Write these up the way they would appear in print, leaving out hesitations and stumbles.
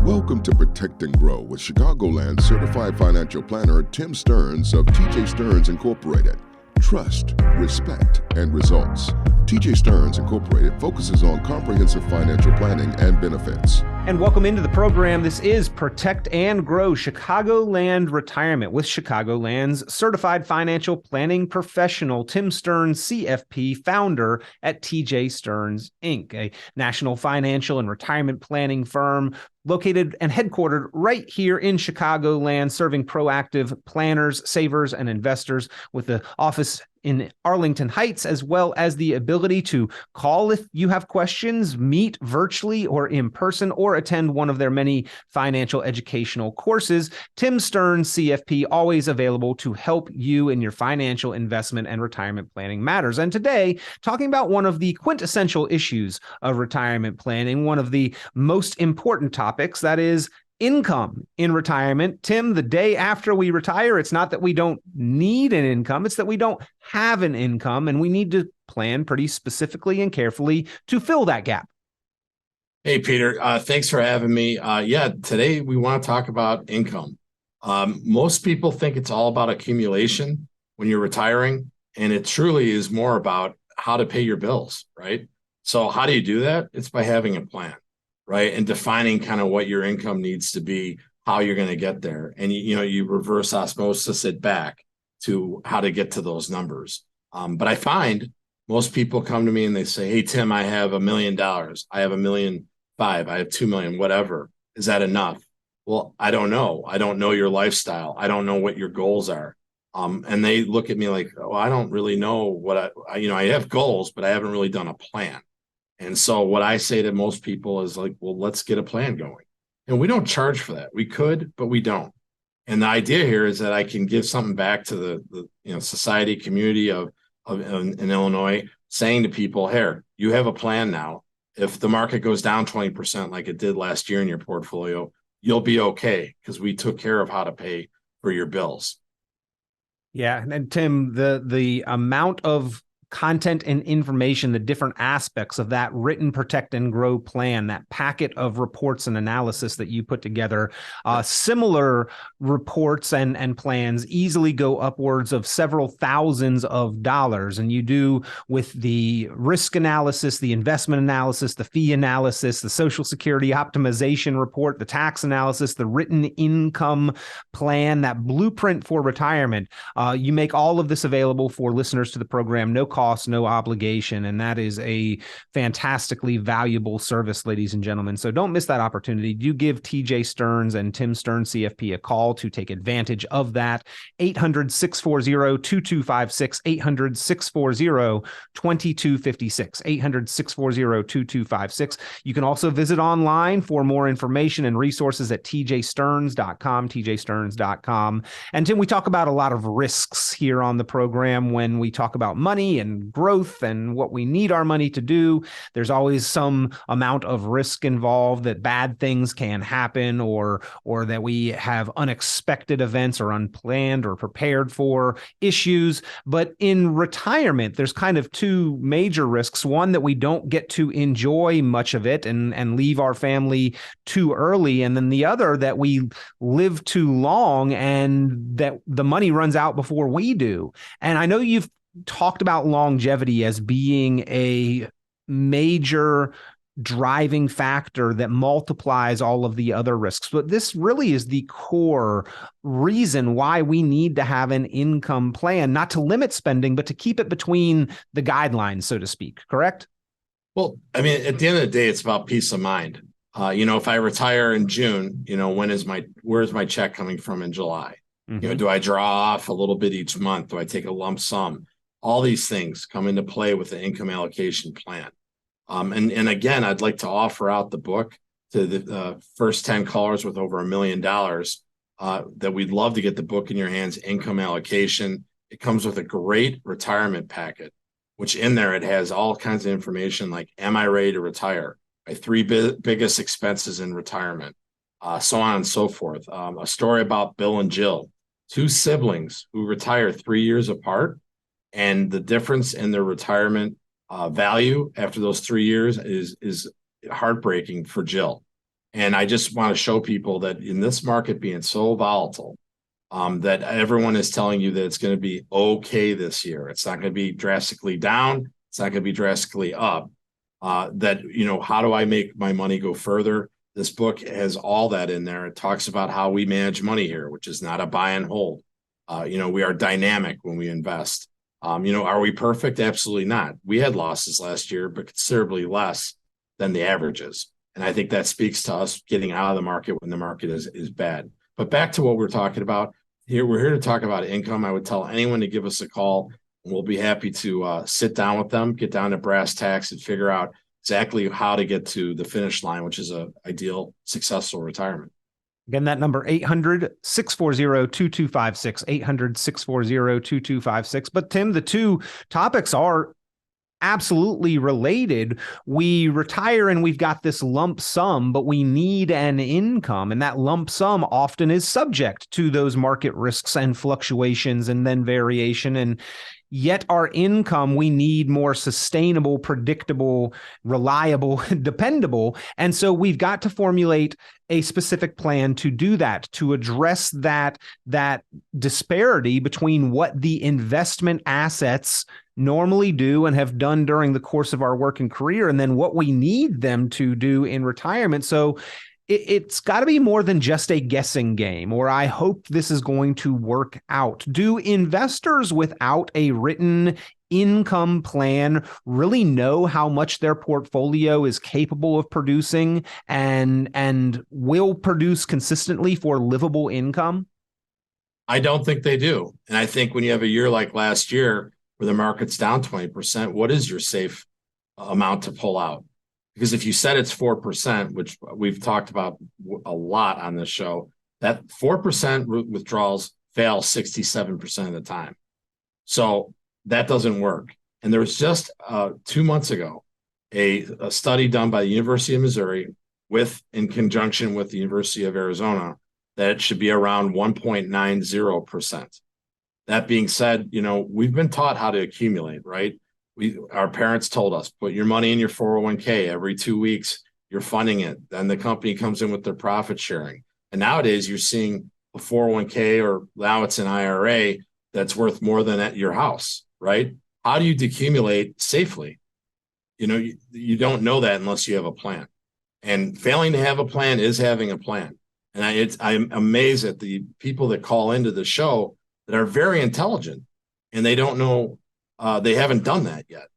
Welcome to Protect and Grow with Chicagoland certified financial planner Tim Stearns of TJ Stearns Incorporated. Trust, respect, and results. TJ Stearns Incorporated focuses on comprehensive financial planning and benefits. And welcome into the program. This is Protect and Grow Chicagoland Retirement with Chicagoland's certified financial planning professional, Tim Stearns, CFP, founder at TJ Stearns, Inc., a national financial and retirement planning firm located and headquartered right here in Chicagoland, serving proactive planners, savers, and investors with the office in Arlington Heights, as well as the ability to call if you have questions, meet virtually or in person, or attend one of their many financial educational courses. Tim Stearns, CFP, always available to help you in your financial investment and retirement planning matters. And today, talking about one of the quintessential issues of retirement planning, one of the most important topics, that is income in retirement. Tim, the day after we retire, it's not that we don't need an income, it's that we don't have an income, and we need to plan pretty specifically and carefully to fill that gap. Hey, Peter, thanks for having me. Today we want to talk about income. Most people think it's all about accumulation when you're retiring, and it truly is more about how to pay your bills, right? So how do you do that? It's by having a plan, right? And defining kind of what your income needs to be, how you're going to get there. And, you reverse osmosis it back to how to get to those numbers. But I find most people come to me and they say, hey, Tim, I have $1 million. I have $1.5 million. I have 2 million, whatever. Is that enough? Well, I don't know. I don't know your lifestyle. I don't know what your goals are. And they look at me like, oh, I don't really know what I have goals, but I haven't really done a plan. And so what I say to most people is like, well, let's get a plan going. And we don't charge for that. We could, but we don't. And the idea here is that I can give something back to the society, community of in Illinois, saying to people, here, you have a plan now. If the market goes down 20% like it did last year in your portfolio, you'll be okay because we took care of how to pay for your bills. Yeah. And Tim, the amount of content and information, the different aspects of that written Protect and Grow plan, that packet of reports and analysis that you put together, similar reports and plans easily go upwards of several thousands of dollars. And you do with the risk analysis, the investment analysis, the fee analysis, the Social Security optimization report, the tax analysis, the written income plan, that blueprint for retirement. You make all of this available for listeners to the program, no cost, no obligation. And that is a fantastically valuable service, ladies and gentlemen. So don't miss that opportunity. Do give TJ Stearns and Tim Stearns CFP a call to take advantage of that. 800-640-2256, 800-640-2256, 800-640-2256. You can also visit online for more information and resources at tjstearns.com, tjstearns.com. And Tim, we talk about a lot of risks here on the program when we talk about money and growth and what we need our money to do. There's always some amount of risk involved, that bad things can happen or that we have unexpected events or unplanned or prepared for issues. But in retirement, there's kind of two major risks. One, that we don't get to enjoy much of it and leave our family too early. And then the other, that we live too long and that the money runs out before we do. And I know you've talked about longevity as being a major driving factor that multiplies all of the other risks. But this really is the core reason why we need to have an income plan, not to limit spending, but to keep it between the guidelines, so to speak. Correct? Well, I mean, at the end of the day, it's about peace of mind. If I retire in June, where's my check coming from in July? Mm-hmm. Do I draw off a little bit each month? Do I take a lump sum? All these things come into play with the income allocation plan. And again, I'd like to offer out the book to the first 10 callers with over $1 million that we'd love to get the book in your hands, Income Allocation. It comes with a great retirement packet, which in there it has all kinds of information like, am I ready to retire? My three biggest expenses in retirement, so on and so forth. A story about Bill and Jill, two siblings who retire 3 years apart. And the difference in their retirement value after those 3 years is heartbreaking for Jill. And I just want to show people that in this market being so volatile, that everyone is telling you that it's going to be okay this year. It's not going to be drastically down. It's not going to be drastically up. That, how do I make my money go further? This book has all that in there. It talks about how we manage money here, which is not a buy and hold. We are dynamic when we invest. Are we perfect? Absolutely not. We had losses last year, but considerably less than the averages. And I think that speaks to us getting out of the market when the market is bad. But back to what we're talking about here, we're here to talk about income. I would tell anyone to give us a call, and we'll be happy to sit down with them, get down to brass tacks, and figure out exactly how to get to the finish line, which is a ideal, successful retirement. Again, that number 800-640-2256, 800-640-2256. But Tim, the two topics are absolutely related. We retire and we've got this lump sum, but we need an income. And that lump sum often is subject to those market risks and fluctuations and then variation. And yet our income, we need more sustainable, predictable, reliable, dependable. And so we've got to formulate a specific plan to do that, to address that disparity between what the investment assets normally do and have done during the course of our working career, and then what we need them to do in retirement. So it's got to be more than just a guessing game, or I hope this is going to work out. Do investors without a written income plan really know how much their portfolio is capable of producing and will produce consistently for livable income? I don't think they do. And I think when you have a year like last year where the market's down 20%, what is your safe amount to pull out? Because if you said it's 4%, which we've talked about a lot on this show, that 4% withdrawals fail 67% of the time. So that doesn't work. And there was just 2 months ago, a study done by the University of Missouri in conjunction with the University of Arizona, that it should be around 1.90%. That being said, we've been taught how to accumulate, right? Our parents told us, put your money in your 401k every 2 weeks, you're funding it. Then the company comes in with their profit sharing. And nowadays you're seeing a 401k, or now it's an IRA, that's worth more than at your house, right? How do you decumulate safely? You don't know that unless you have a plan. And failing to have a plan is having a plan. And I'm amazed at the people that call into the show that are very intelligent and they don't know, they haven't done that yet,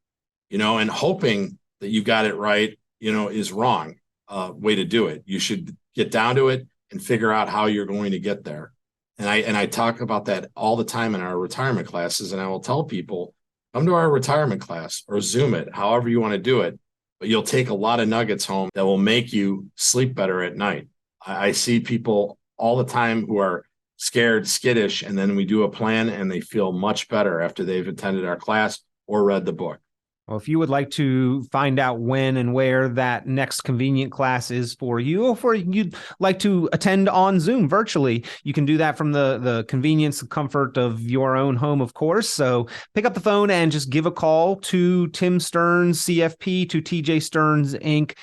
and hoping that you got it right, is wrong way to do it. You should get down to it and figure out how you're going to get there. And I talk about that all the time in our retirement classes. And I will tell people, come to our retirement class or Zoom it, however you want to do it, but you'll take a lot of nuggets home that will make you sleep better at night. I see people all the time who are scared, skittish, and then we do a plan and they feel much better after they've attended our class or read the book. Well, if you would like to find out when and where that next convenient class is for you, or if you'd like to attend on Zoom virtually, you can do that from the convenience and comfort of your own home, of course. So pick up the phone and just give a call to Tim Stearns, CFP, to TJ Stearns, Inc.,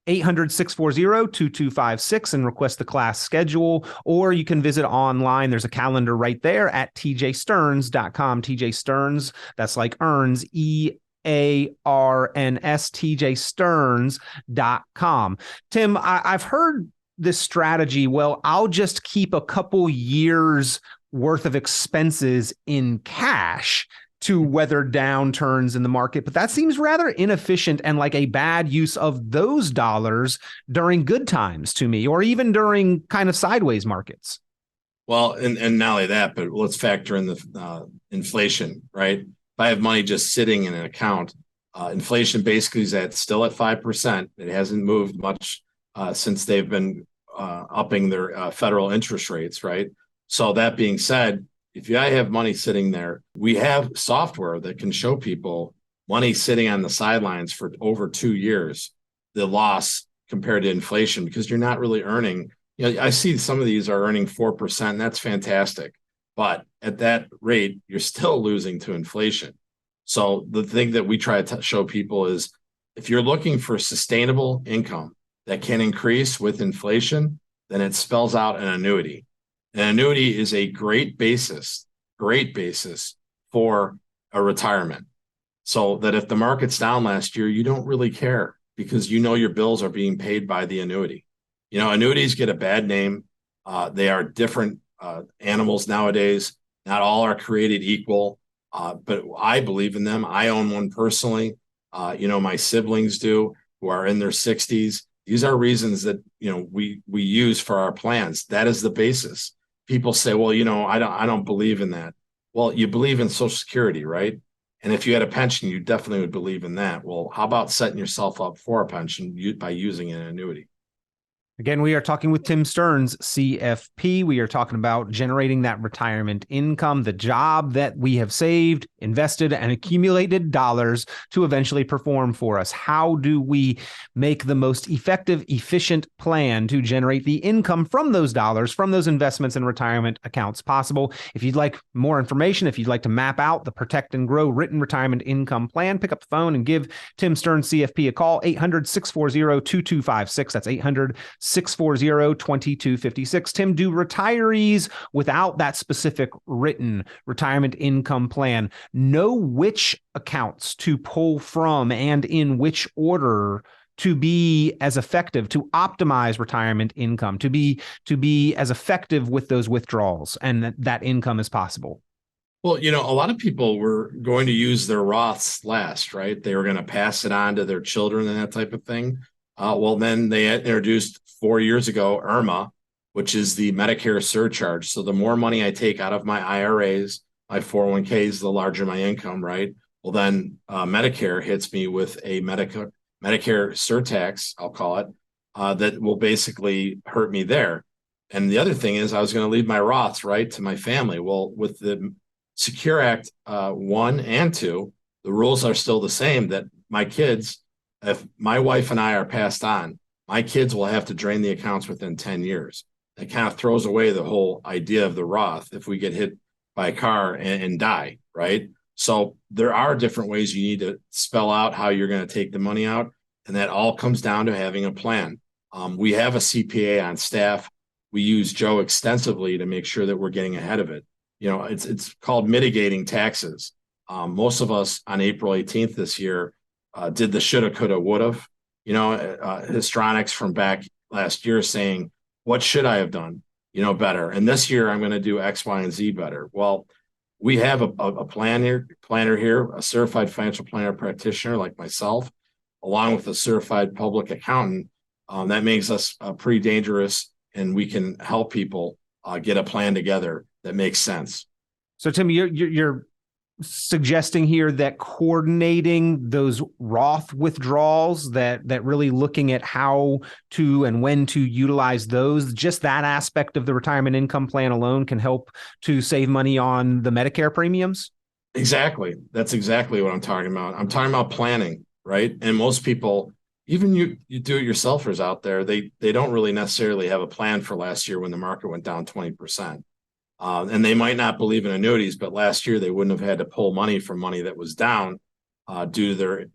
800-640-2256 and request the class schedule, or you can visit online. There's a calendar right there at tjstearns.com. TJ Stearns, that's like earns, EARNS, tjstearns.com. Tim, I've heard this strategy. Well, I'll just keep a couple years worth of expenses in cash to weather downturns in the market. But that seems rather inefficient and like a bad use of those dollars during good times to me, or even during kind of sideways markets. Well, and not only that, but let's factor in the inflation, right? If I have money just sitting in an account, inflation basically is still at 5%. It hasn't moved much since they've been upping their federal interest rates, right? So that being said, if I have money sitting there, we have software that can show people money sitting on the sidelines for over 2 years, the loss compared to inflation, because you're not really earning. I see some of these are earning 4%, and that's fantastic. But at that rate, you're still losing to inflation. So the thing that we try to show people is if you're looking for sustainable income that can increase with inflation, then it spells out an annuity. An annuity is a great basis for a retirement. So that if the market's down last year, you don't really care because you know your bills are being paid by the annuity. Annuities get a bad name. They are different animals nowadays. Not all are created equal, but I believe in them. I own one personally. My siblings do, who are in their 60s. These are reasons that we use for our plans. That is the basis. People say, well, I don't believe in that. Well, you believe in Social Security, right? And if you had a pension, you definitely would believe in that. Well, how about setting yourself up for a pension by using an annuity? Again, we are talking with Tim Stearns, CFP. We are talking about generating that retirement income, the job that we have saved, invested, and accumulated dollars to eventually perform for us. How do we make the most effective, efficient plan to generate the income from those dollars, from those investments and retirement accounts possible? If you'd like more information, if you'd like to map out the Protect and Grow Written Retirement Income Plan, pick up the phone and give Tim Stearns, CFP, a call, 800-640-2256. That's 800-640-2256. Tim, do retirees without that specific written retirement income plan know which accounts to pull from and in which order to be as effective, to optimize retirement income, to be as effective with those withdrawals and that income as possible? Well, a lot of people were going to use their Roths last, right? They were going to pass it on to their children and that type of thing. Well, then they introduced 4 years ago IRMA, which is the Medicare surcharge. So the more money I take out of my IRAs, my 401ks, the larger my income, right? Well, then Medicare hits me with a Medicare surtax, I'll call it, that will basically hurt me there. And the other thing is I was going to leave my Roths, right, to my family. Well, with the Secure Act 1 and 2, the rules are still the same, that my kids, if my wife and I are passed on, my kids will have to drain the accounts within 10 years. It kind of throws away the whole idea of the Roth if we get hit by a car and die, right? So there are different ways you need to spell out how you're going to take the money out. And that all comes down to having a plan. We have a CPA on staff. We use Joe extensively to make sure that we're getting ahead of it. It's called mitigating taxes. Most of us on April 18th this year did the shoulda, coulda, would've, histrionics from back last year saying, what should I have done, better? And this year I'm going to do X, Y, and Z better. Well, we have a planner here, a certified financial planner practitioner like myself, along with a certified public accountant. That makes us pretty dangerous, and we can help people get a plan together that makes sense. So, Tim, you're suggesting here that coordinating those Roth withdrawals, that really looking at how to and when to utilize those, just that aspect of the retirement income plan alone can help to save money on the Medicare premiums? Exactly. That's exactly what I'm talking about. I'm talking about planning, right? And most people, even you do-it-yourselfers out there, they don't really necessarily have a plan for last year when the market went down 20%. And they might not believe in annuities, but last year they wouldn't have had to pull money from money that was down due to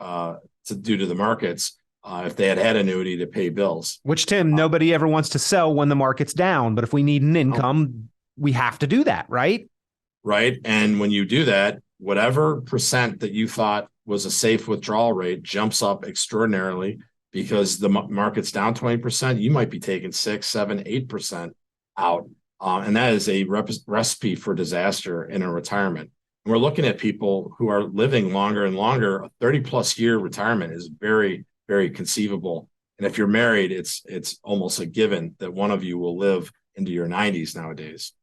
the markets if they had annuity to pay bills. Which, Tim, nobody ever wants to sell when the market's down, but if we need an income, we have to do that, right? Right. And when you do that, whatever percent that you thought was a safe withdrawal rate jumps up extraordinarily because the market's down 20%. You might be taking 6, 7, 8% out. And that is a recipe for disaster in a retirement. And we're looking at people who are living longer and longer. A 30-plus year retirement is very, very conceivable. And if you're married, it's almost a given that one of you will live into your 90s nowadays.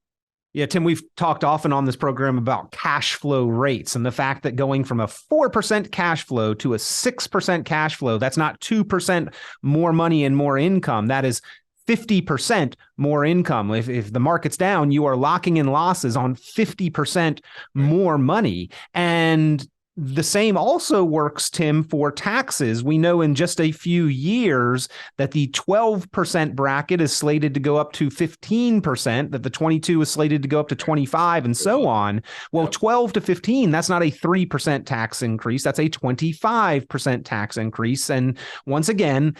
Yeah, Tim, we've talked often on this program about cash flow rates and the fact that going from a 4% cash flow to a 6% cash flow, that's not 2% more money and more income. That is 50% more income. If the market's down, you are locking in losses on 50% more money. And the same also works, Tim, for taxes. We know in just a few years that the 12% bracket is slated to go up to 15%, that the 22 is slated to go up to 25, and so on. Well, 12 to 15, that's not a 3% tax increase. That's a 25% tax increase. And once again,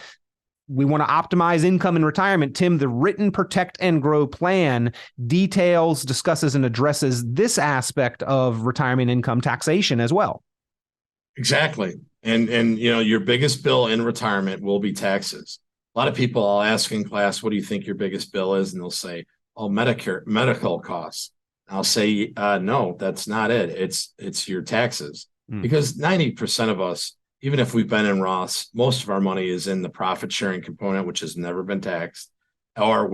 we want to optimize income in retirement. Tim, the written Protect and Grow plan details, discusses, and addresses this aspect of retirement income taxation as well. Exactly. And your biggest bill in retirement will be taxes. A lot of people I'll ask in class, what do you think your biggest bill is? And they'll say, oh, medical costs. I'll say, no, that's not it. It's your taxes. Because 90% of us, even if we've been in Roths, most of our money is in the profit sharing component, which has never been taxed, or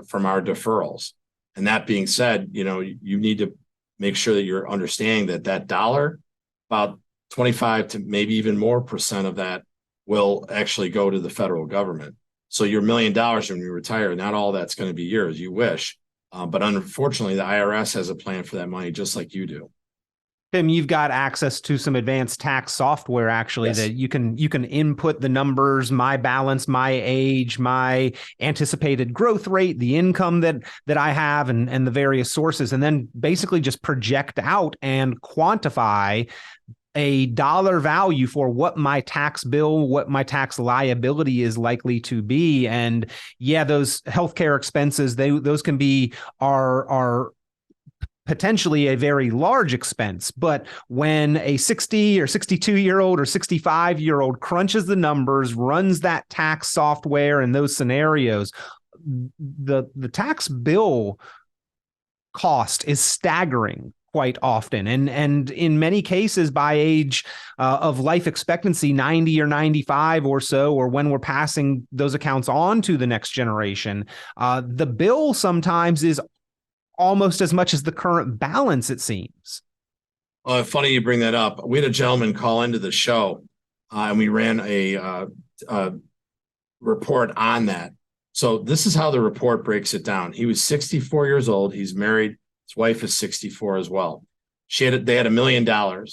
from our deferrals. And that being said, you need to make sure that you're understanding that dollar, about 25 to maybe even more percent of that will actually go to the federal government. So your $1 million when you retire, not all that's going to be yours. You wish. But unfortunately, the IRS has a plan for that money, just like you do. Tim, you've got access to some advanced tax software, actually, Yes. that you can input the numbers, my balance, my age, my anticipated growth rate, the income that I have, and the various sources, and then basically just project out and quantify a dollar value for what my tax bill, what my tax liability is likely to be. And yeah, those healthcare expenses, those can be are potentially a very large expense. But when a 60 or 62-year-old or 65-year-old crunches the numbers, runs that tax software in those scenarios, the tax bill cost is staggering quite often. And in many cases, by age of life expectancy, 90 or 95 or so, or when we're passing those accounts on to the next generation, the bill sometimes is almost as much as the current balance, it seems. Funny you bring that up. We had a gentleman call into the show, and we ran a report on that. So this is how the report breaks it down. He was 64 years old. He's married. His wife is 64 as well. They had $1 million, and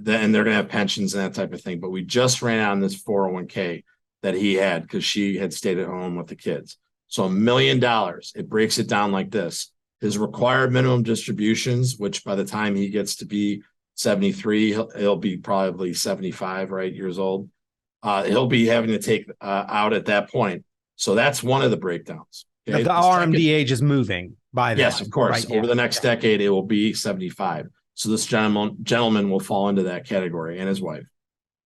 they're going to have pensions and that type of thing. But we just ran on this 401k that he had because she had stayed at home with the kids. So $1 million, it breaks it down like this. His required minimum distributions, which by the time he gets to be 73, he'll be probably 75, right, years old. He'll be having to take out at that point. So that's one of the breakdowns. Okay? The RMD age is moving by then. Yes, of course. Right? Over the next decade, it will be 75. So this gentleman will fall into that category, and his wife.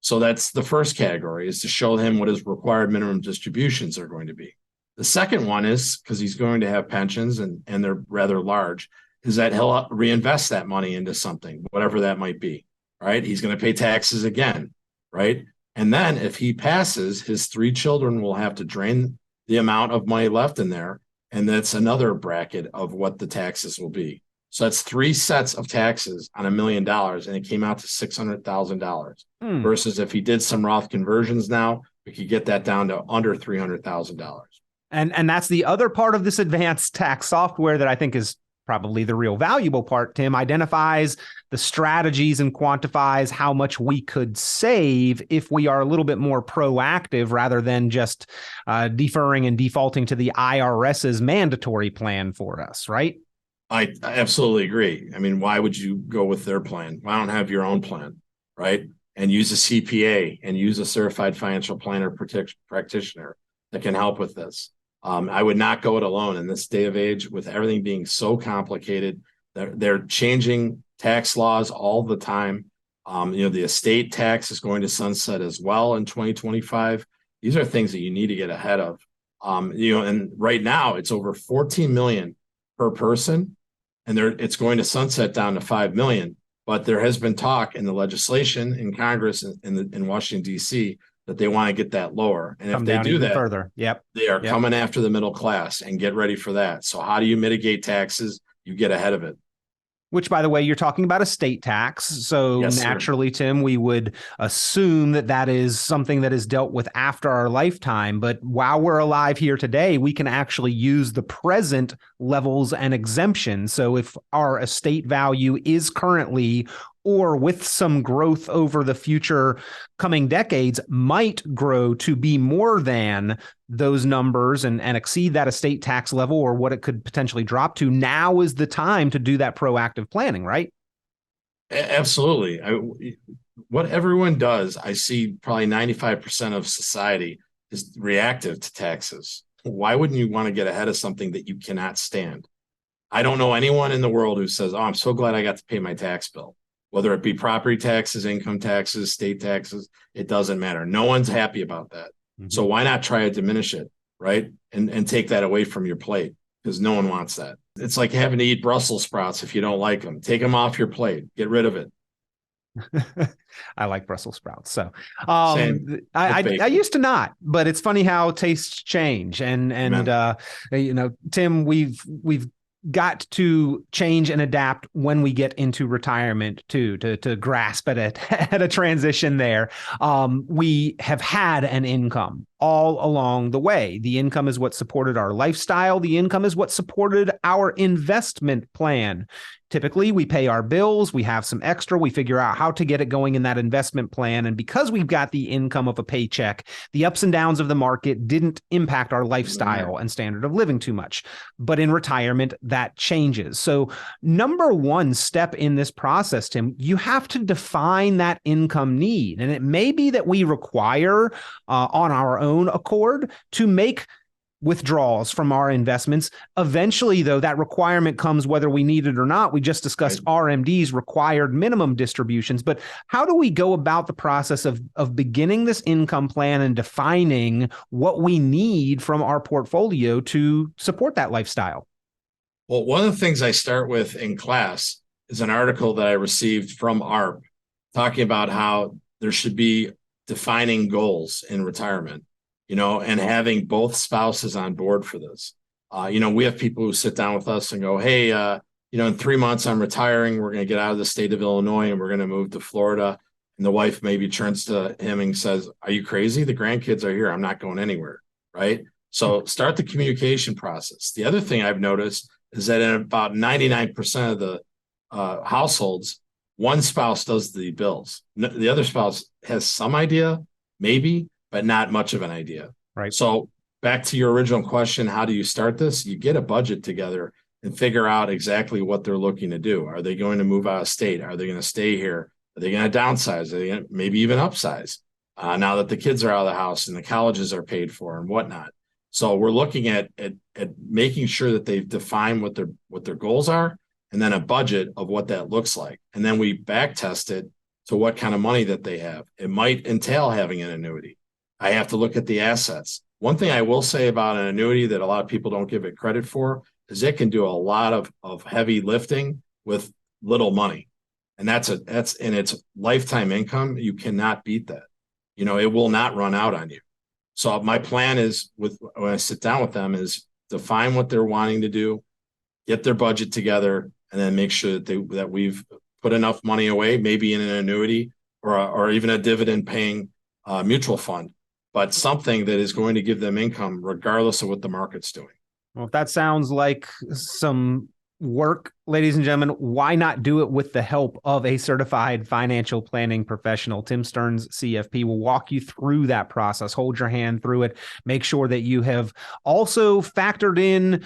So that's the first category, is to show him what his required minimum distributions are going to be. The second one is, because he's going to have pensions and they're rather large, is that he'll reinvest that money into something, whatever that might be, right? He's going to pay taxes again, right? And then if he passes, his 3 children will have to drain the amount of money left in there. And that's another bracket of what the taxes will be. So that's 3 sets of taxes on $1 million, and it came out to $600,000. Versus if he did some Roth conversions now, we could get that down to under $300,000. And that's the other part of this advanced tax software that I think is probably the real valuable part, Tim. Identifies the strategies and quantifies how much we could save if we are a little bit more proactive rather than just deferring and defaulting to the IRS's mandatory plan for us, right? I absolutely agree. I mean, why would you go with their plan? Why don't have your own plan, right? And use a CPA and use a certified financial planner practitioner that can help with this. I would not go it alone in this day of age with everything being so complicated. They're changing tax laws all the time. The estate tax is going to sunset as well in 2025. These are things that you need to get ahead of. And right now it's over 14 million per person, and it's going to sunset down to 5 million. But there has been talk in the legislation in Congress in Washington, D.C., that they want to get that lower. And if they do that further, they are coming after the middle class, and get ready for that. So how do you mitigate taxes? You get ahead of it. Which, by the way, you're talking about estate tax. So Yes, naturally, Tim, we would assume that is something that is dealt with after our lifetime. But while we're alive here today, we can actually use the present levels and exemptions. So if our estate value is currently, or with some growth over the future coming decades, might grow to be more than those numbers and exceed that estate tax level, or what it could potentially drop to, now is the time to do that proactive planning, right? Absolutely. What everyone does, I see probably 95% of society is reactive to taxes. Why wouldn't you want to get ahead of something that you cannot stand? I don't know anyone in the world who says, oh, I'm so glad I got to pay my tax bill. Whether it be property taxes, income taxes, state taxes, it doesn't matter. No one's happy about that. Mm-hmm. So why not try to diminish it, right? And take that away from your plate, because no one wants that. It's like having to eat Brussels sprouts if you don't like them. Take them off your plate. Get rid of it. I like Brussels sprouts. So I used to not, but it's funny how tastes change. And Tim, we've got to change and adapt when we get into retirement to grasp at a transition there. We have had an income all along the way. The income is what supported our lifestyle. The income is what supported our investment plan. Typically, we pay our bills, we have some extra, we figure out how to get it going in that investment plan. And because we've got the income of a paycheck, the ups and downs of the market didn't impact our lifestyle and standard of living too much. But in retirement, that changes. So number one step in this process, Tim, you have to define that income need. And it may be that we require on our own accord to make withdrawals from our investments. Eventually, though, that requirement comes whether we need it or not. We just discussed RMD's required minimum distributions, but how do we go about the process of beginning this income plan and defining what we need from our portfolio to support that lifestyle? Well, one of the things I start with in class is an article that I received from ARP talking about how there should be defining goals in retirement, and having both spouses on board for this. We have people who sit down with us and go, hey, in 3 months, I'm retiring. We're going to get out of the state of Illinois and we're going to move to Florida. And the wife maybe turns to him and says, are you crazy? The grandkids are here. I'm not going anywhere. Right. So start the communication process. The other thing I've noticed is that in about 99% of the households, one spouse does the bills. The other spouse has some idea, maybe, but not much of an idea. Right. So back to your original question, how do you start this? You get a budget together and figure out exactly what they're looking to do. Are they going to move out of state? Are they going to stay here? Are they going to downsize? Are they going to maybe even upsize now that the kids are out of the house and the colleges are paid for and whatnot? So we're looking at making sure that they've defined what their goals are, and then a budget of what that looks like. And then we back test it to what kind of money that they have. It might entail having an annuity. I have to look at the assets. One thing I will say about an annuity that a lot of people don't give it credit for is it can do a lot of heavy lifting with little money. And that's in its lifetime income. You cannot beat that. It will not run out on you. So my plan is when I sit down with them is define what they're wanting to do, get their budget together, and then make sure that we've put enough money away, maybe in an annuity or even a dividend paying mutual fund, but something that is going to give them income regardless of what the market's doing. Well, if that sounds like some work, ladies and gentlemen, why not do it with the help of a certified financial planning professional? Tim Stearns, CFP, will walk you through that process, hold your hand through it, make sure that you have also factored in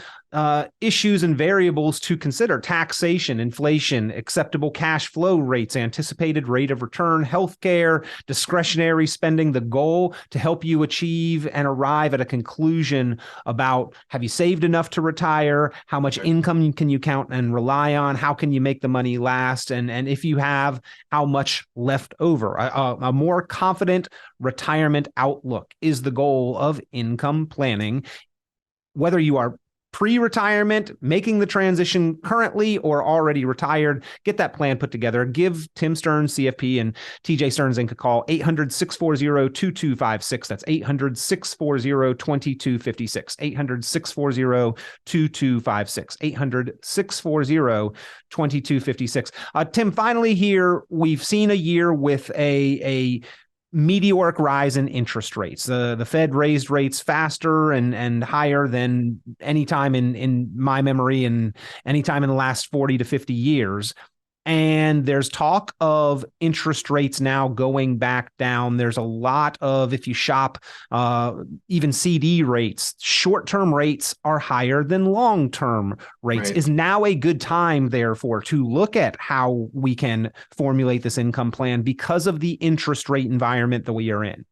issues and variables to consider: taxation, inflation, acceptable cash flow rates, anticipated rate of return, healthcare, discretionary spending, the goal to help you achieve and arrive at a conclusion about, have you saved enough to retire? How much income can you count and rely on? How can you make the money last? And if you have, how much left over? A more confident retirement outlook is the goal of income planning. Whether you are pre-retirement, making the transition currently, or already retired, get that plan put together. Give Tim Stearns, CFP, and TJ Stearns Inc. a call, 800-640-2256. That's 800-640-2256. 800-640-2256. 800-640-2256. Tim, finally here, we've seen a year with a meteoric rise in interest rates. The Fed raised rates faster and higher than any time in my memory and any time in the last 40 to 50 years. And there's talk of interest rates now going back down. There's a lot of, if you shop even CD rates, short-term rates are higher than long-term rates. Right. Is now a good time, therefore, to look at how we can formulate this income plan because of the interest rate environment that we are in?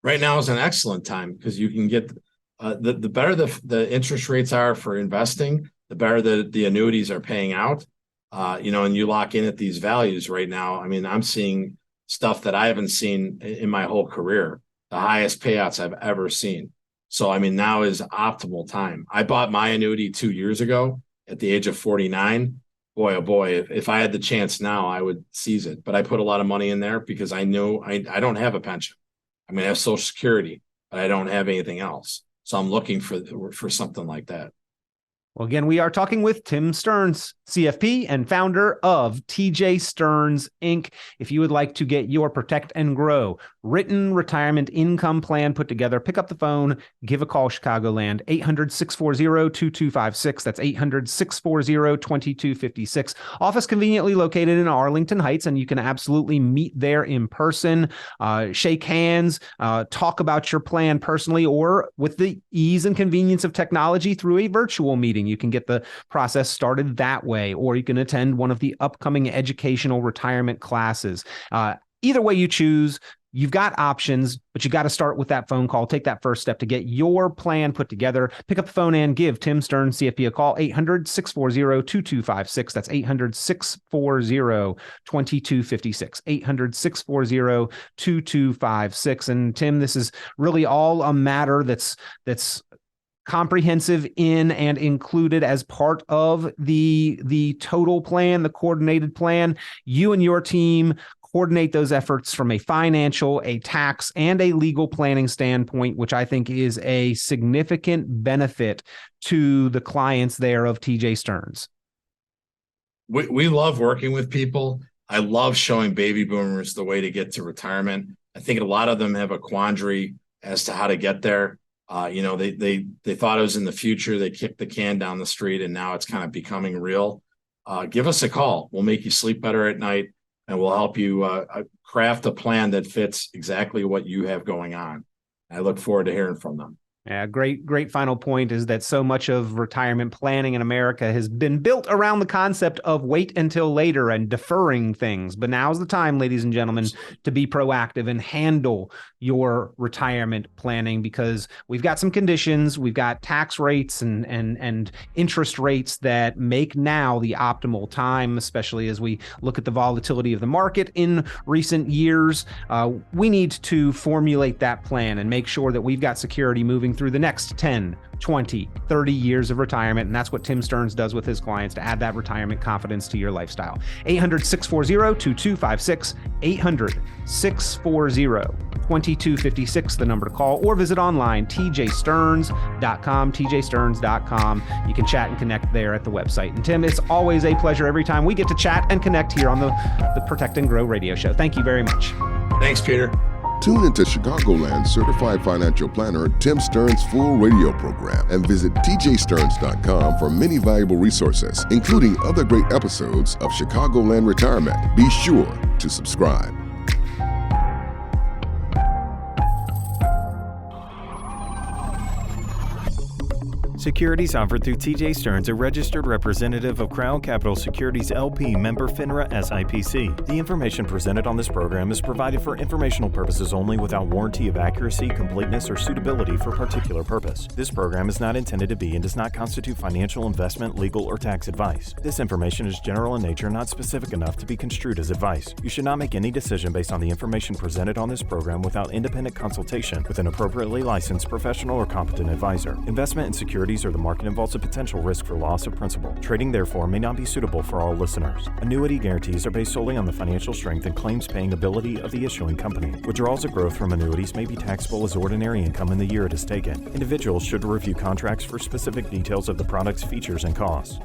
Right now is an excellent time because you can get the better the interest rates are for investing, the better the annuities are paying out. And you lock in at these values right now. I mean, I'm seeing stuff that I haven't seen in my whole career, the highest payouts I've ever seen. So, I mean, now is optimal time. I bought my annuity 2 years ago at the age of 49. Boy, oh boy, if I had the chance now, I would seize it. But I put a lot of money in there because I know I don't have a pension. I mean, I have Social Security, but I don't have anything else. So I'm looking for something like that. Well, again, we are talking with Tim Stearns, CFP and founder of TJ Stearns, Inc. If you would like to get your Protect and Grow written retirement income plan put together, pick up the phone, give a call, Chicagoland, 800-640-2256. That's 800-640-2256. Office conveniently located in Arlington Heights, and you can absolutely meet there in person, shake hands, talk about your plan personally, or with the ease and convenience of technology through a virtual meeting. You can get the process started that way, or you can attend one of the upcoming educational retirement classes. Either way you choose, you've got options, but you got to start with that phone call. Take that first step to get your plan put together. Pick up the phone and give Tim Stearns, CFP, a call, 800-640-2256. That's 800-640-2256, 800-640-2256. And Tim, this is really all a matter that's comprehensive in and included as part of the total plan, the coordinated plan. You and your team coordinate those efforts from a financial, a tax, and a legal planning standpoint, which I think is a significant benefit to the clients there of TJ Stearns. We love working with people. I love showing baby boomers the way to get to retirement. I think a lot of them have a quandary as to how to get there. They thought it was in the future. They kicked the can down the street, and now it's kind of becoming real. Give us a call. We'll make you sleep better at night, and we'll help you craft a plan that fits exactly what you have going on. I look forward to hearing from them. Yeah, great final point is that so much of retirement planning in America has been built around the concept of wait until later and deferring things. But now's the time, ladies and gentlemen, to be proactive and handle your retirement planning, because we've got some conditions, we've got tax rates and interest rates that make now the optimal time, especially as we look at the volatility of the market in recent years. We need to formulate that plan and make sure that we've got security moving through the next 10, 20, 30 years of retirement. And that's what Tim Stearns does with his clients to add that retirement confidence to your lifestyle. 800-640-2256, 800-640-2256, the number to call, or visit online, tjstearns.com, tjstearns.com. You can chat and connect there at the website. And Tim, it's always a pleasure every time we get to chat and connect here on the Protect and Grow radio show. Thank you very much. Thanks, Peter. Tune into Chicagoland certified financial planner Tim Stearns' full radio program and visit tjstearns.com for many valuable resources, including other great episodes of Chicagoland Retirement. Be sure to subscribe. Securities offered through TJ Stearns, a registered representative of Crown Capital Securities LP, member FINRA SIPC. The information presented on this program is provided for informational purposes only, without warranty of accuracy, completeness, or suitability for particular purpose. This program is not intended to be and does not constitute financial, investment, legal, or tax advice. This information is general in nature, not specific enough to be construed as advice. You should not make any decision based on the information presented on this program without independent consultation with an appropriately licensed professional or competent advisor. Investment in securities or the market involves a potential risk for loss of principal. Trading, therefore, may not be suitable for all listeners. Annuity guarantees are based solely on the financial strength and claims-paying ability of the issuing company. Withdrawals of growth from annuities may be taxable as ordinary income in the year it is taken. Individuals should review contracts for specific details of the product's features and costs.